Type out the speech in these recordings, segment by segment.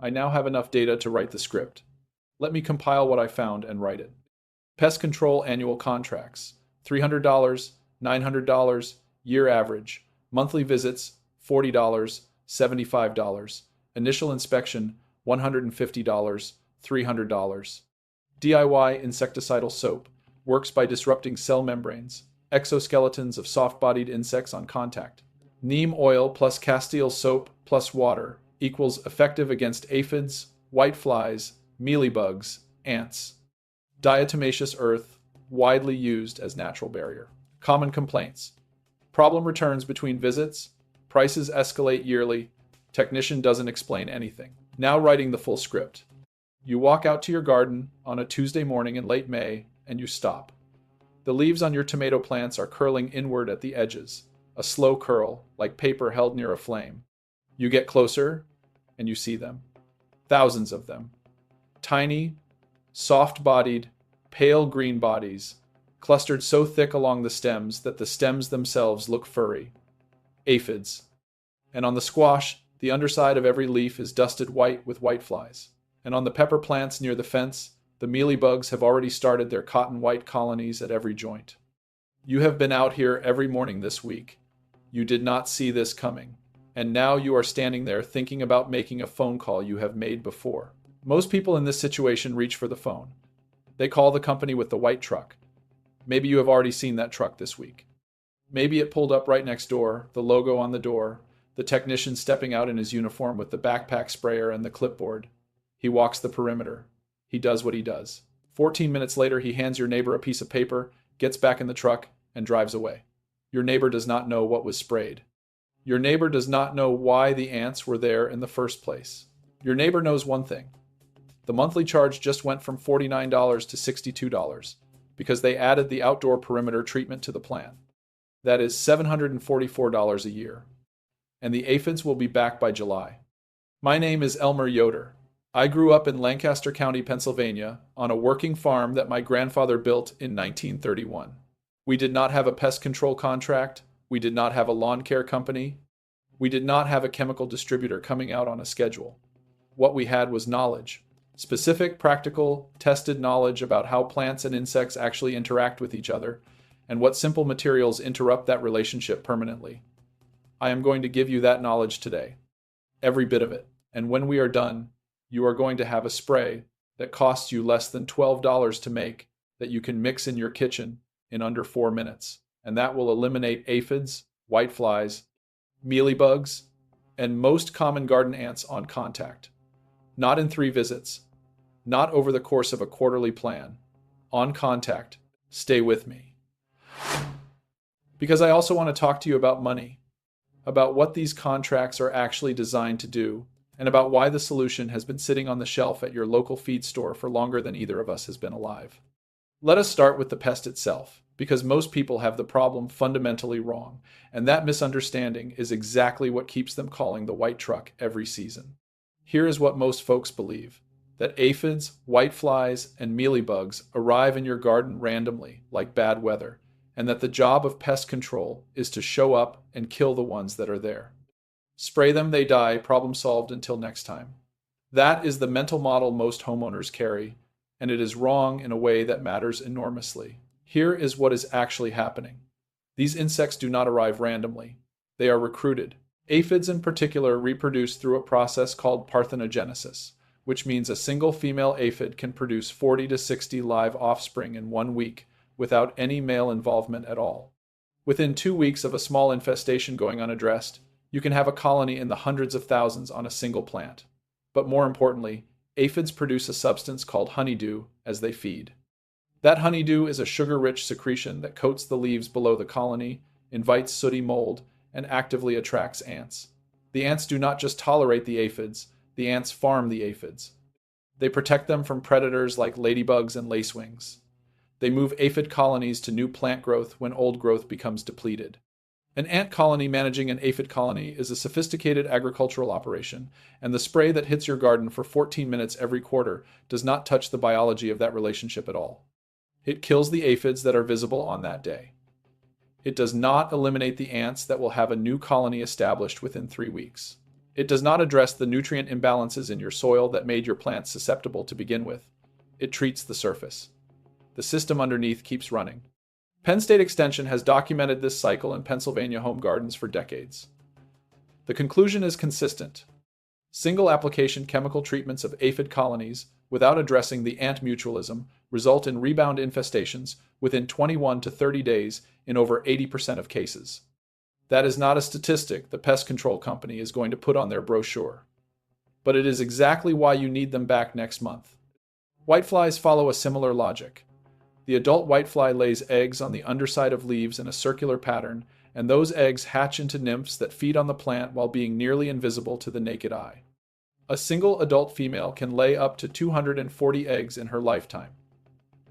I now have enough data to write the script. Let me compile what I found and write it. Pest control annual contracts: $300, $900, year average. Monthly visits: $40, $75. Initial inspection: $150, $300. DIY insecticidal soap works by disrupting cell membranes, exoskeletons of soft-bodied insects on contact. Neem oil plus Castile soap plus water equals effective against aphids, whiteflies, mealybugs, ants. Diatomaceous earth, widely used as natural barrier. Common complaints: problem returns between visits, prices escalate yearly, technician doesn't explain anything. Now writing the full script. You walk out to your garden on a Tuesday morning in late May and you stop. The leaves on your tomato plants are curling inward at the edges, a slow curl, like paper held near a flame. You get closer and you see them. Thousands of them. Tiny, soft-bodied, pale green bodies, clustered so thick along the stems that the stems themselves look furry. Aphids. And on the squash, the underside of every leaf is dusted white with whiteflies. And on the pepper plants near the fence, the mealybugs have already started their cotton-white colonies at every joint. You have been out here every morning this week. You did not see this coming. And now you are standing there thinking about making a phone call you have made before. Most people in this situation reach for the phone. They call the company with the white truck. Maybe you have already seen that truck this week. Maybe it pulled up right next door, the logo on the door, the technician stepping out in his uniform with the backpack sprayer and the clipboard. He walks the perimeter. He does what he does. 14 minutes later, he hands your neighbor a piece of paper, gets back in the truck, and drives away. Your neighbor does not know what was sprayed. Your neighbor does not know why the ants were there in the first place. Your neighbor knows one thing. The monthly charge just went from $49 to $62 because they added the outdoor perimeter treatment to the plan. That is $744 a year. And the aphids will be back by July. My name is Elmer Yoder. I grew up in Lancaster County, Pennsylvania, on a working farm that my grandfather built in 1931. We did not have a pest control contract. We did not have a lawn care company. We did not have a chemical distributor coming out on a schedule. What we had was knowledge. Specific, practical, tested knowledge about how plants and insects actually interact with each other, and what simple materials interrupt that relationship permanently. I am going to give you that knowledge today. Every bit of it. And when we are done, you are going to have a spray that costs you less than $12 to make that you can mix in your kitchen in under 4 minutes. And that will eliminate aphids, whiteflies, mealybugs, and most common garden ants on contact. Not in 3 visits. Not over the course of a quarterly plan. On contact. Stay with me. Because I also want to talk to you about money, about what these contracts are actually designed to do, and about why the solution has been sitting on the shelf at your local feed store for longer than either of us has been alive. Let us start with the pest itself, because most people have the problem fundamentally wrong, and that misunderstanding is exactly what keeps them calling the white truck every season. Here is what most folks believe: that aphids, whiteflies, and mealybugs arrive in your garden randomly, like bad weather, and that the job of pest control is to show up and kill the ones that are there. Spray them, they die, problem solved until next time. That is the mental model most homeowners carry, and it is wrong in a way that matters enormously. Here is what is actually happening. These insects do not arrive randomly. They are recruited. Aphids in particular reproduce through a process called parthenogenesis, which means a single female aphid can produce 40 to 60 live offspring in 1 week without any male involvement at all. Within 2 weeks of a small infestation going unaddressed, you can have a colony in the hundreds of thousands on a single plant. But more importantly, aphids produce a substance called honeydew as they feed. That honeydew is a sugar-rich secretion that coats the leaves below the colony, invites sooty mold, and actively attracts ants. The ants do not just tolerate the aphids, the ants farm the aphids. They protect them from predators like ladybugs and lacewings. They move aphid colonies to new plant growth when old growth becomes depleted. An ant colony managing an aphid colony is a sophisticated agricultural operation, and the spray that hits your garden for 14 minutes every quarter does not touch the biology of that relationship at all. It kills the aphids that are visible on that day. It does not eliminate the ants that will have a new colony established within 3 weeks. It does not address the nutrient imbalances in your soil that made your plants susceptible to begin with. It treats the surface. The system underneath keeps running. Penn State Extension has documented this cycle in Pennsylvania home gardens for decades. The conclusion is consistent. Single application chemical treatments of aphid colonies, without addressing the ant mutualism, result in rebound infestations within 21 to 30 days in over 80% of cases. That is not a statistic the pest control company is going to put on their brochure. But it is exactly why you need them back next month. Whiteflies follow a similar logic. The adult whitefly lays eggs on the underside of leaves in a circular pattern, and those eggs hatch into nymphs that feed on the plant while being nearly invisible to the naked eye. A single adult female can lay up to 240 eggs in her lifetime.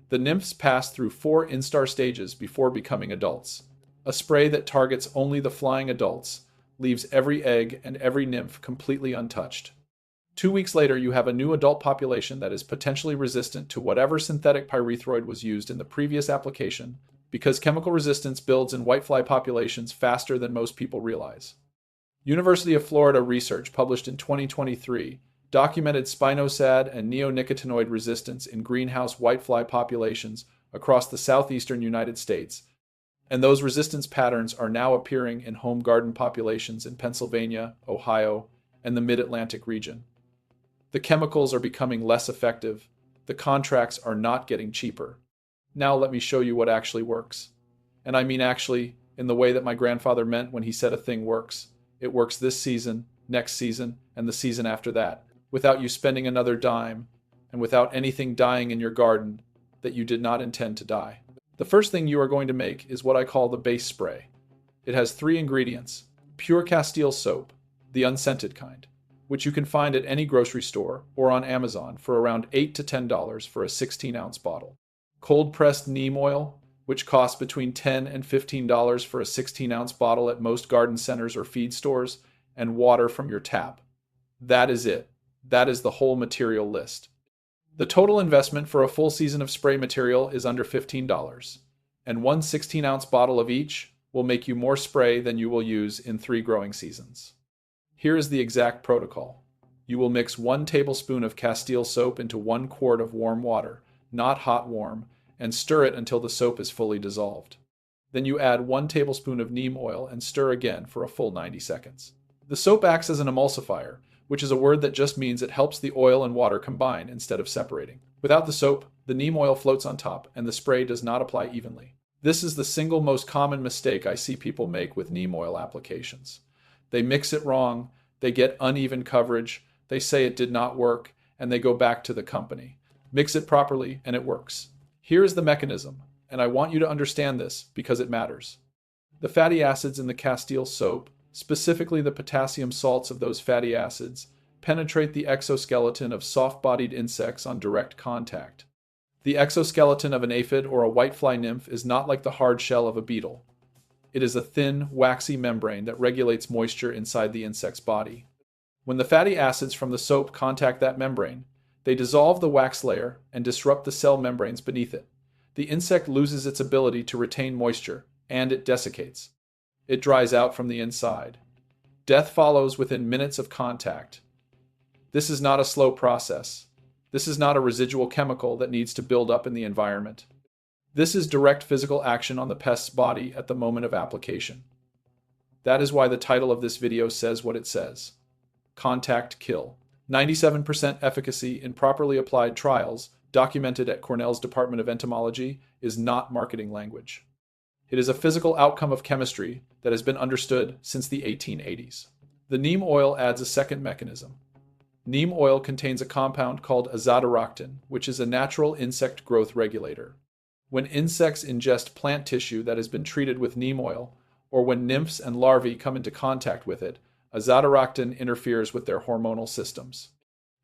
The nymphs pass through 4 instar stages before becoming adults. A spray that targets only the flying adults leaves every egg and every nymph completely untouched. 2 weeks later, you have a new adult population that is potentially resistant to whatever synthetic pyrethroid was used in the previous application, because chemical resistance builds in whitefly populations faster than most people realize. University of Florida research published in 2023 documented spinosad and neonicotinoid resistance in greenhouse whitefly populations across the southeastern United States, and those resistance patterns are now appearing in home garden populations in Pennsylvania, Ohio, and the Mid-Atlantic region. The chemicals are becoming less effective. The contracts are not getting cheaper. Now let me show you what actually works. And I mean actually, in the way that my grandfather meant when he said a thing works. It works this season, next season, and the season after that, without you spending another dime, and without anything dying in your garden that you did not intend to die. The first thing you are going to make is what I call the base spray. It has 3 ingredients: pure Castile soap, the unscented kind, which you can find at any grocery store or on Amazon for around $8 to $10 for a 16-ounce bottle. Cold-pressed neem oil, which costs between $10 and $15 for a 16-ounce bottle at most garden centers or feed stores, and water from your tap. That is it. That is the whole material list. The total investment for a full season of spray material is under $15, and one 16-ounce bottle of each will make you more spray than you will use in 3 growing seasons. Here is the exact protocol. You will mix 1 tablespoon of Castile soap into 1 quart of warm water, not hot warm, and stir it until the soap is fully dissolved. Then you add 1 tablespoon of neem oil and stir again for a full 90 seconds. The soap acts as an emulsifier, which is a word that just means it helps the oil and water combine instead of separating. Without the soap, the neem oil floats on top and the spray does not apply evenly. This is the single most common mistake I see people make with neem oil applications. They mix it wrong, they get uneven coverage, they say it did not work, and they go back to the company. Mix it properly and it works. Here is the mechanism, and I want you to understand this because it matters. The fatty acids in the Castile soap, specifically the potassium salts of those fatty acids, penetrate the exoskeleton of soft-bodied insects on direct contact. The exoskeleton of an aphid or a whitefly nymph is not like the hard shell of a beetle. It is a thin, waxy membrane that regulates moisture inside the insect's body. When the fatty acids from the soap contact that membrane, they dissolve the wax layer and disrupt the cell membranes beneath it. The insect loses its ability to retain moisture, and it desiccates. It dries out from the inside. Death follows within minutes of contact. This is not a slow process. This is not a residual chemical that needs to build up in the environment. This is direct physical action on the pest's body at the moment of application. That is why the title of this video says what it says. Contact kill. 97% efficacy in properly applied trials, documented at Cornell's Department of Entomology, is not marketing language. It is a physical outcome of chemistry that has been understood since the 1880s. The neem oil adds a second mechanism. Neem oil contains a compound called azadirachtin, which is a natural insect growth regulator. When insects ingest plant tissue that has been treated with neem oil, or when nymphs and larvae come into contact with it, azadirachtin interferes with their hormonal systems.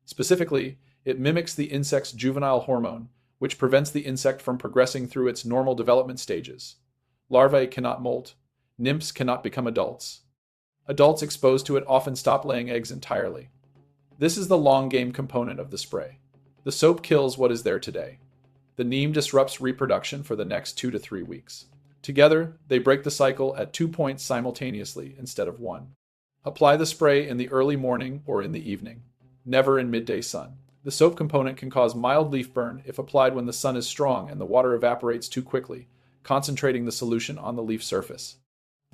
Specifically, it mimics the insect's juvenile hormone, which prevents the insect from progressing through its normal development stages. Larvae cannot molt. Nymphs cannot become adults. Adults exposed to it often stop laying eggs entirely. This is the long game component of the spray. The soap kills what is there today. The neem disrupts reproduction for the next 2 to 3 weeks. Together, they break the cycle at 2 points simultaneously instead of 1. Apply the spray in the early morning or in the evening, never in midday sun. The soap component can cause mild leaf burn if applied when the sun is strong and the water evaporates too quickly, concentrating the solution on the leaf surface.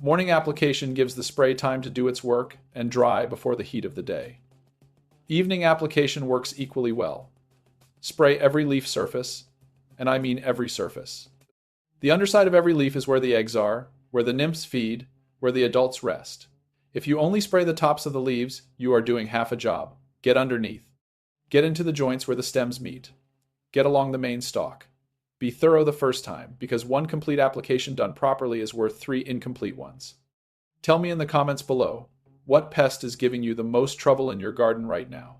Morning application gives the spray time to do its work and dry before the heat of the day. Evening application works equally well. Spray every leaf surface, and I mean every surface. The underside of every leaf is where the eggs are, where the nymphs feed, where the adults rest. If you only spray the tops of the leaves, you are doing half a job. Get underneath. Get into the joints where the stems meet. Get along the main stalk. Be thorough the first time, because one complete application done properly is worth 3 incomplete ones. Tell me in the comments below, what pest is giving you the most trouble in your garden right now?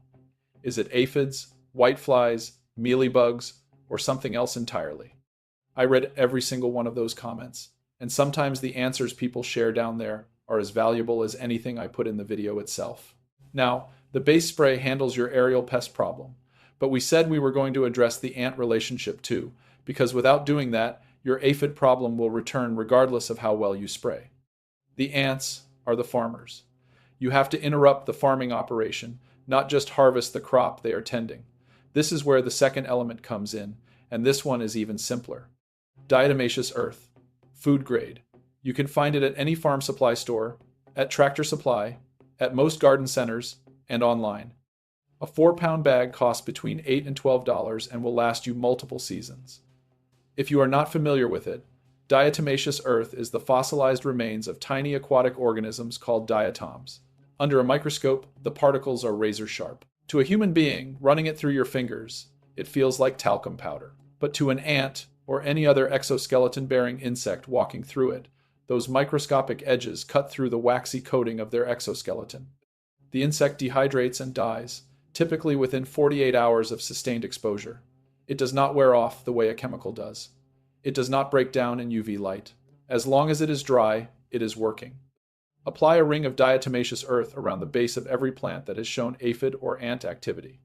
Is it aphids, whiteflies, mealybugs, or something else entirely? I read every single one of those comments, and sometimes the answers people share down there are as valuable as anything I put in the video itself. Now, the base spray handles your aerial pest problem, but we said we were going to address the ant relationship too, because without doing that, your aphid problem will return regardless of how well you spray. The ants are the farmers. You have to interrupt the farming operation, not just harvest the crop they are tending. This is where the second element comes in, and this one is even simpler. Diatomaceous earth, food grade. You can find it at any farm supply store, at Tractor Supply, at most garden centers, and online. A 4-pound bag costs between $8 and $12 and will last you multiple seasons. If you are not familiar with it, diatomaceous earth is the fossilized remains of tiny aquatic organisms called diatoms. Under a microscope, the particles are razor sharp. To a human being, running it through your fingers, it feels like talcum powder. But to an ant, or any other exoskeleton-bearing insect walking through it, those microscopic edges cut through the waxy coating of their exoskeleton. The insect dehydrates and dies, typically within 48 hours of sustained exposure. It does not wear off the way a chemical does. It does not break down in UV light. As long as it is dry, it is working. Apply a ring of diatomaceous earth around the base of every plant that has shown aphid or ant activity.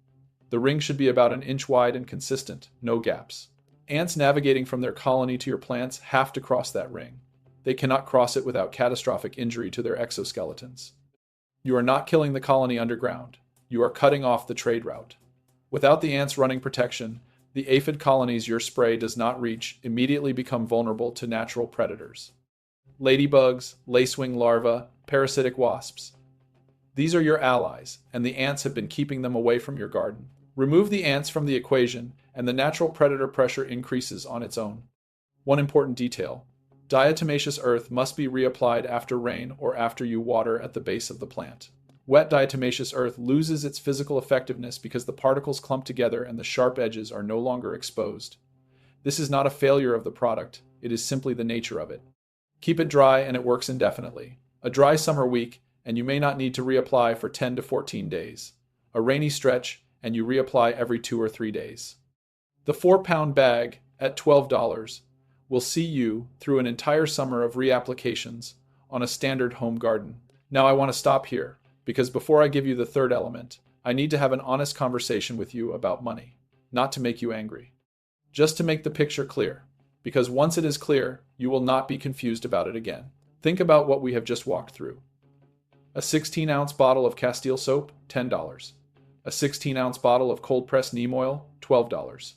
The ring should be about 1 inch wide and consistent, no gaps. Ants navigating from their colony to your plants have to cross that ring. They cannot cross it without catastrophic injury to their exoskeletons. You are not killing the colony underground. You are cutting off the trade route. Without the ants running protection, the aphid colonies your spray does not reach immediately become vulnerable to natural predators. Ladybugs, lacewing larvae, parasitic wasps. These are your allies, and the ants have been keeping them away from your garden. Remove the ants from the equation, and the natural predator pressure increases on its own. One important detail: diatomaceous earth must be reapplied after rain or after you water at the base of the plant. Wet diatomaceous earth loses its physical effectiveness because the particles clump together and the sharp edges are no longer exposed. This is not a failure of the product, it is simply the nature of it. Keep it dry and it works indefinitely. A dry summer week, and you may not need to reapply for 10 to 14 days. A rainy stretch, and you reapply every 2 or 3 days. The 4-pound bag, at $12, will see you through an entire summer of reapplications on a standard home garden. Now I want to stop here, because before I give you the third element, I need to have an honest conversation with you about money, not to make you angry. Just to make the picture clear, because once it is clear, you will not be confused about it again. Think about what we have just walked through. A 16-ounce bottle of Castile soap, $10. A 16-ounce bottle of cold-pressed neem oil, $12.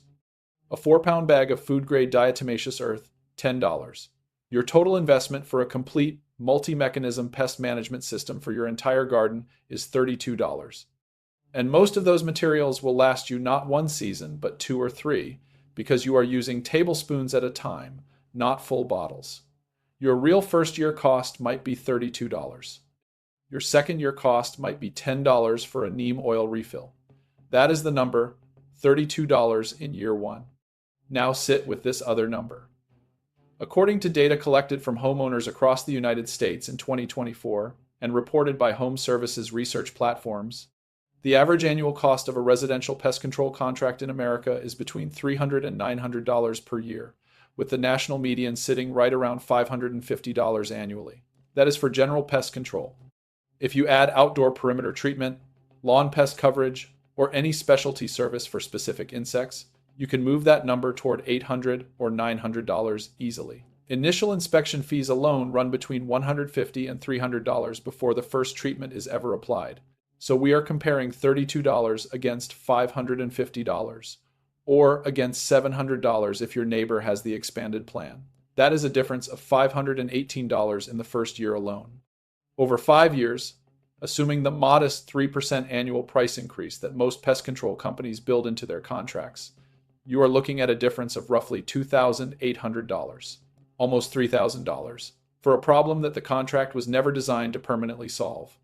A 4-pound bag of food-grade diatomaceous earth, $10. Your total investment for a complete, multi-mechanism pest management system for your entire garden is $32. And most of those materials will last you not 1 season, but 2 or 3, because you are using tablespoons at a time, not full bottles. Your real first-year cost might be $32. Your second-year cost might be $10 for a neem oil refill. That is the number, $32 in year 1. Now sit with this other number. According to data collected from homeowners across the United States in 2024 and reported by home services research platforms, the average annual cost of a residential pest control contract in America is between $300 and $900 per year, with the national median sitting right around $550 annually. That is for general pest control. If you add outdoor perimeter treatment, lawn pest coverage, or any specialty service for specific insects, you can move that number toward $800 or $900 easily. Initial inspection fees alone run between $150 and $300 before the first treatment is ever applied. So we are comparing $32 against $550, or against $700 if your neighbor has the expanded plan. That is a difference of $518 in the first year alone. Over 5 years, assuming the modest 3% annual price increase that most pest control companies build into their contracts, you are looking at a difference of roughly $2,800, almost $3,000, for a problem that the contract was never designed to permanently solve.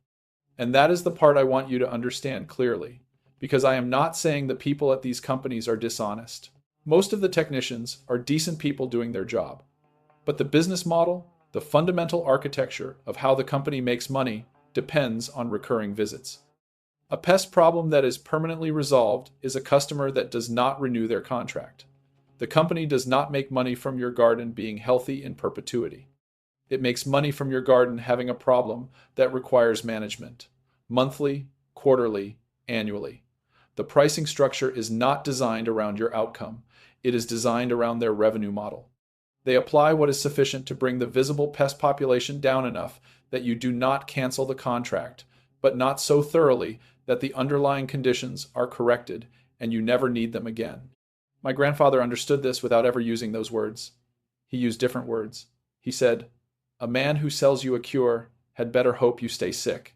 And that is the part I want you to understand clearly, because I am not saying the people at these companies are dishonest. Most of the technicians are decent people doing their job. But the business model, the fundamental architecture of how the company makes money, depends on recurring visits. A pest problem that is permanently resolved is a customer that does not renew their contract. The company does not make money from your garden being healthy in perpetuity. It makes money from your garden having a problem that requires management, monthly, quarterly, annually. The pricing structure is not designed around your outcome. It is designed around their revenue model. They apply what is sufficient to bring the visible pest population down enough that you do not cancel the contract, but not so thoroughly that the underlying conditions are corrected and you never need them again. My grandfather understood this without ever using those words. He used different words. He said, "A man who sells you a cure had better hope you stay sick."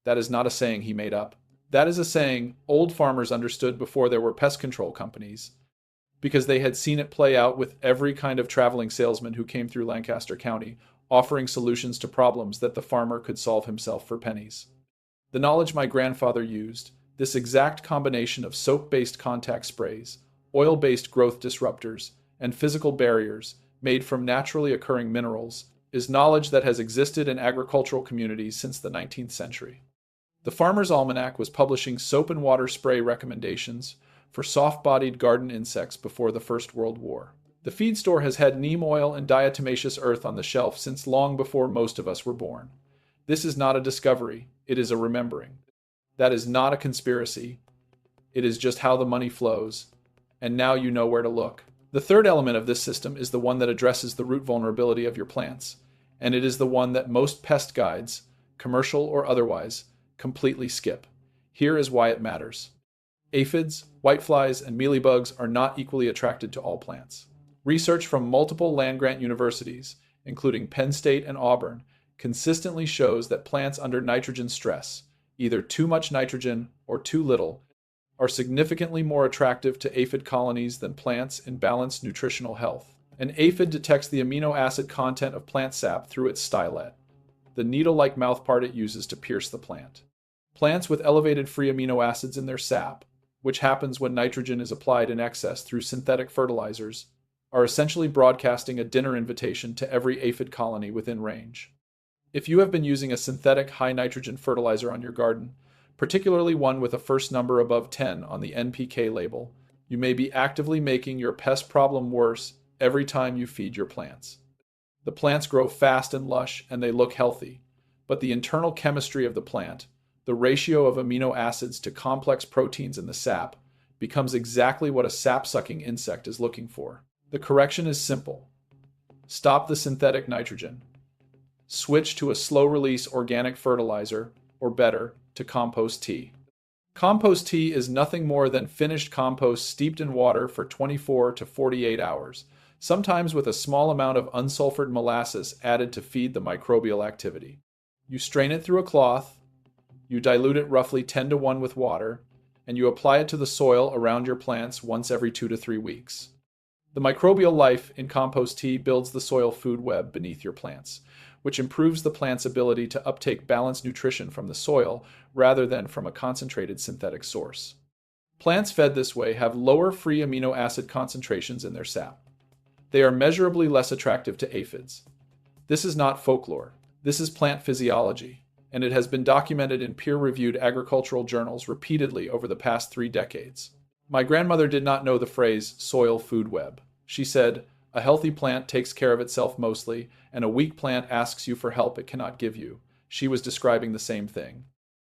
That is not a saying he made up. That is a saying old farmers understood before there were pest control companies, because they had seen it play out with every kind of traveling salesman who came through Lancaster County, offering solutions to problems that the farmer could solve himself for pennies. The knowledge my grandfather used, this exact combination of soap-based contact sprays, oil-based growth disruptors, and physical barriers made from naturally occurring minerals, is knowledge that has existed in agricultural communities since the 19th century. The Farmer's Almanac was publishing soap and water spray recommendations for soft-bodied garden insects before the First World War. The feed store has had neem oil and diatomaceous earth on the shelf since long before most of us were born. This is not a discovery, it is a remembering. That is not a conspiracy. It is just how the money flows, and now you know where to look. The third element of this system is the one that addresses the root vulnerability of your plants, and it is the one that most pest guides, commercial or otherwise, completely skip. Here is why it matters. Aphids, whiteflies, and mealybugs are not equally attracted to all plants. Research from multiple land-grant universities, including Penn State and Auburn, consistently shows that plants under nitrogen stress, either too much nitrogen or too little, are significantly more attractive to aphid colonies than plants in balanced nutritional health. An aphid detects the amino acid content of plant sap through its stylet, the needle-like mouthpart it uses to pierce the plant. Plants with elevated free amino acids in their sap, which happens when nitrogen is applied in excess through synthetic fertilizers, are essentially broadcasting a dinner invitation to every aphid colony within range. If you have been using a synthetic high-nitrogen fertilizer on your garden, particularly one with a first number above 10 on the NPK label, you may be actively making your pest problem worse every time you feed your plants. The plants grow fast and lush, and they look healthy, but the internal chemistry of the plant, the ratio of amino acids to complex proteins in the sap, becomes exactly what a sap-sucking insect is looking for. The correction is simple. Stop the synthetic nitrogen. Switch to a slow-release organic fertilizer, or better, to compost tea. Compost tea is nothing more than finished compost steeped in water for 24 to 48 hours, sometimes with a small amount of unsulfured molasses added to feed the microbial activity. You strain it through a cloth, you dilute it roughly 10 to 1 with water, and you apply it to the soil around your plants once every 2 to 3 weeks. The microbial life in compost tea builds the soil food web beneath your plants, which improves the plant's ability to uptake balanced nutrition from the soil rather than from a concentrated synthetic source. Plants fed this way have lower free amino acid concentrations in their sap. They are measurably less attractive to aphids. This is not folklore. This is plant physiology, and it has been documented in peer-reviewed agricultural journals repeatedly over the past 3 decades. My grandmother did not know the phrase soil food web. She said, "A healthy plant takes care of itself mostly, and a weak plant asks you for help it cannot give you." She was describing the same thing.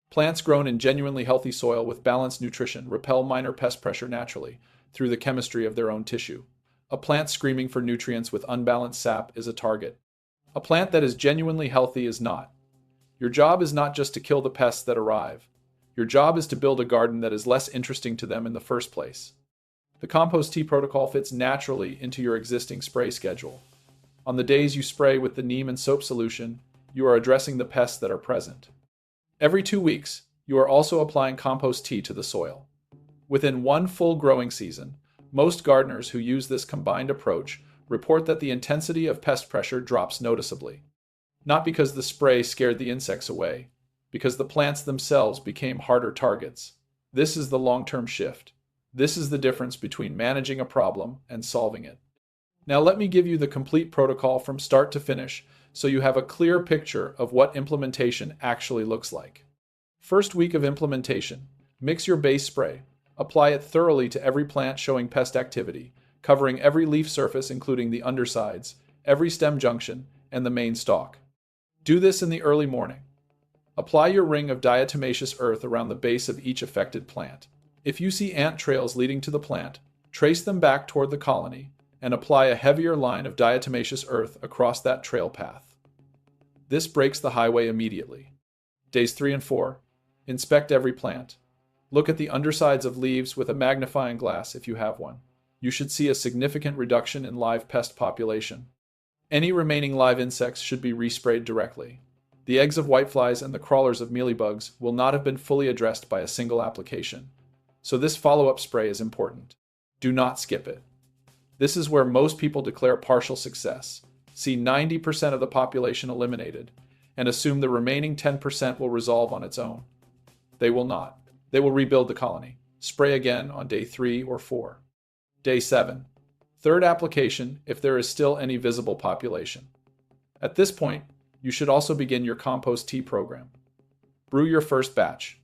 Plants grown in genuinely healthy soil with balanced nutrition repel minor pest pressure naturally, through the chemistry of their own tissue. A plant screaming for nutrients with unbalanced sap is a target. A plant that is genuinely healthy is not. Your job is not just to kill the pests that arrive. Your job is to build a garden that is less interesting to them in the first place. The compost tea protocol fits naturally into your existing spray schedule. On the days you spray with the neem and soap solution, you are addressing the pests that are present. Every 2 weeks, you are also applying compost tea to the soil. Within one full growing season, most gardeners who use this combined approach report that the intensity of pest pressure drops noticeably. Not because the spray scared the insects away, because the plants themselves became harder targets. This is the long-term shift. This is the difference between managing a problem and solving it. Now let me give you the complete protocol from start to finish so you have a clear picture of what implementation actually looks like. First week of implementation, mix your base spray. Apply it thoroughly to every plant showing pest activity, covering every leaf surface including the undersides, every stem junction, and the main stalk. Do this in the early morning. Apply your ring of diatomaceous earth around the base of each affected plant. If you see ant trails leading to the plant, trace them back toward the colony and apply a heavier line of diatomaceous earth across that trail path. This breaks the highway immediately. Days 3 and 4. Inspect every plant. Look at the undersides of leaves with a magnifying glass if you have one. You should see a significant reduction in live pest population. Any remaining live insects should be resprayed directly. The eggs of whiteflies and the crawlers of mealybugs will not have been fully addressed by a single application. So this follow-up spray is important. Do not skip it. This is where most people declare partial success. See 90% of the population eliminated, and assume the remaining 10% will resolve on its own. They will not. They will rebuild the colony. Spray again on day 3 or 4. Day 7. Third application if there is still any visible population. At this point, you should also begin your compost tea program. Brew your first batch.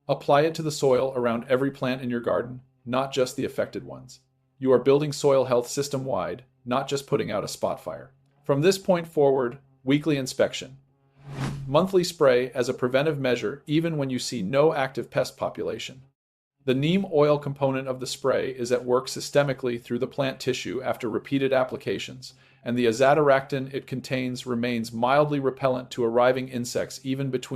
Apply it to the soil around every plant in your garden, not just the affected ones. You are building soil health system-wide, not just putting out a spot fire. From this point forward, weekly inspection. Monthly spray as a preventive measure even when you see no active pest population. The neem oil component of the spray is at work systemically through the plant tissue after repeated applications, and the azadirachtin it contains remains mildly repellent to arriving insects even between